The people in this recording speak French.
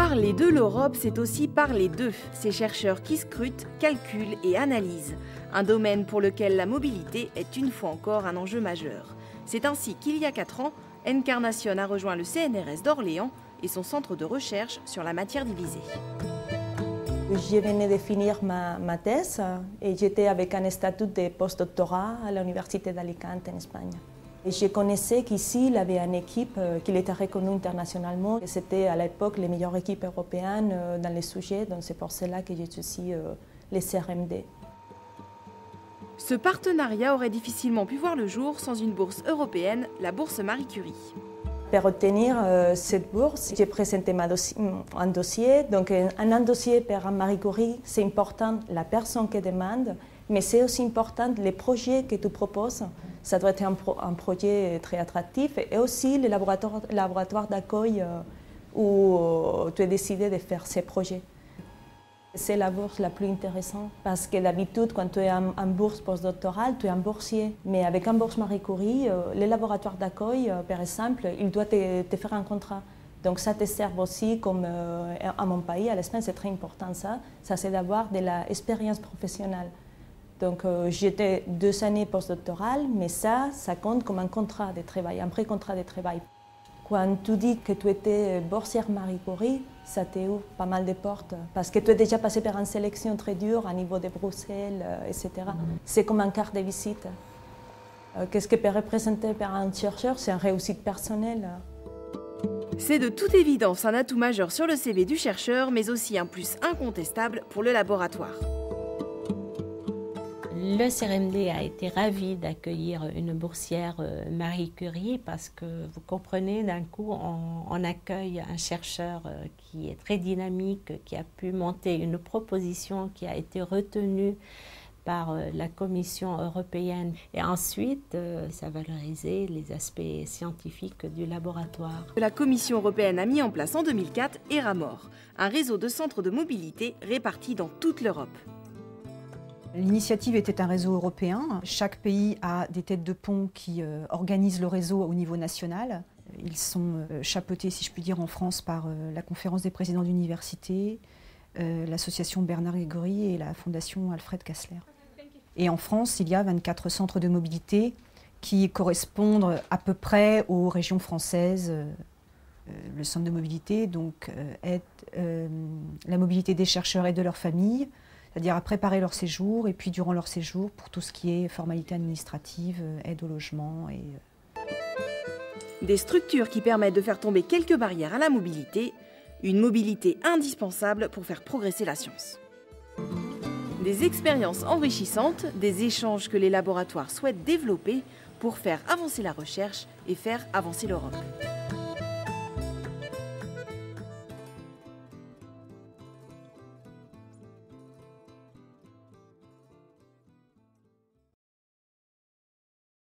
Parler de l'Europe, c'est aussi parler d'eux, ces chercheurs qui scrutent, calculent et analysent. Un domaine pour lequel la mobilité est une fois encore un enjeu majeur. C'est ainsi qu'il y a 4 ans, Encarnación a rejoint le CNRS d'Orléans et son centre de recherche sur la matière divisée. Je venais de finir ma thèse et j'étais avec un statut de postdoctorat à l'Université d'Alicante en Espagne. Et je connaissais qu'ici, il y avait une équipe qui était reconnue internationalement. C'était à l'époque les meilleures équipes européennes dans les sujets, donc c'est pour cela que j'ai aussi les CRMD. Ce partenariat aurait difficilement pu voir le jour sans une bourse européenne, la bourse Marie Curie. Pour obtenir cette bourse, j'ai présenté un dossier. Donc un dossier pour un Marie Curie, c'est important la personne qui demande, mais c'est aussi important les projets que tu proposes. Ça doit être un projet très attractif et aussi le laboratoire d'accueil où tu as décidé de faire ces projets. C'est la bourse la plus intéressante parce que d'habitude, quand tu es en bourse postdoctorale, tu es un boursier. Mais avec un bourse Marie Curie, le laboratoire d'accueil, par exemple, il doit te faire un contrat. Donc ça te sert aussi, comme à mon pays, à l'Espagne, c'est très important ça c'est d'avoir de l'expérience professionnelle. Donc j'étais 2 années postdoctorales, mais ça compte comme un contrat de travail, un pré-contrat de travail. Quand tu dis que tu étais boursière Marie Curie, ça t'ouvre pas mal de portes, parce que tu es déjà passé par une sélection très dure à niveau de Bruxelles, etc. C'est comme un carte de visite. Qu'est-ce que peut représenter pour un chercheur? C'est une réussite personnelle. C'est de toute évidence un atout majeur sur le CV du chercheur, mais aussi un plus incontestable pour le laboratoire. Le CRMD a été ravi d'accueillir une boursière Marie Curie parce que vous comprenez, d'un coup, on accueille un chercheur qui est très dynamique, qui a pu monter une proposition qui a été retenue par la Commission européenne. Et ensuite, ça valorisait les aspects scientifiques du laboratoire. La Commission européenne a mis en place en 2004 ERAMOR, un réseau de centres de mobilité répartis dans toute l'Europe. L'initiative était un réseau européen. Chaque pays a des têtes de pont qui organisent le réseau au niveau national. Ils sont chapeautés, si je puis dire, en France par la Conférence des présidents d'université, l'association Bernard Grégory et la Fondation Alfred Kastler. Et en France, il y a 24 centres de mobilité qui correspondent à peu près aux régions françaises. Le centre de mobilité donc, aide la mobilité des chercheurs et de leurs familles, c'est-à-dire à préparer leur séjour et puis durant leur séjour pour tout ce qui est formalités administratives, aide au logement. Des structures qui permettent de faire tomber quelques barrières à la mobilité, une mobilité indispensable pour faire progresser la science. Des expériences enrichissantes, des échanges que les laboratoires souhaitent développer pour faire avancer la recherche et faire avancer l'Europe.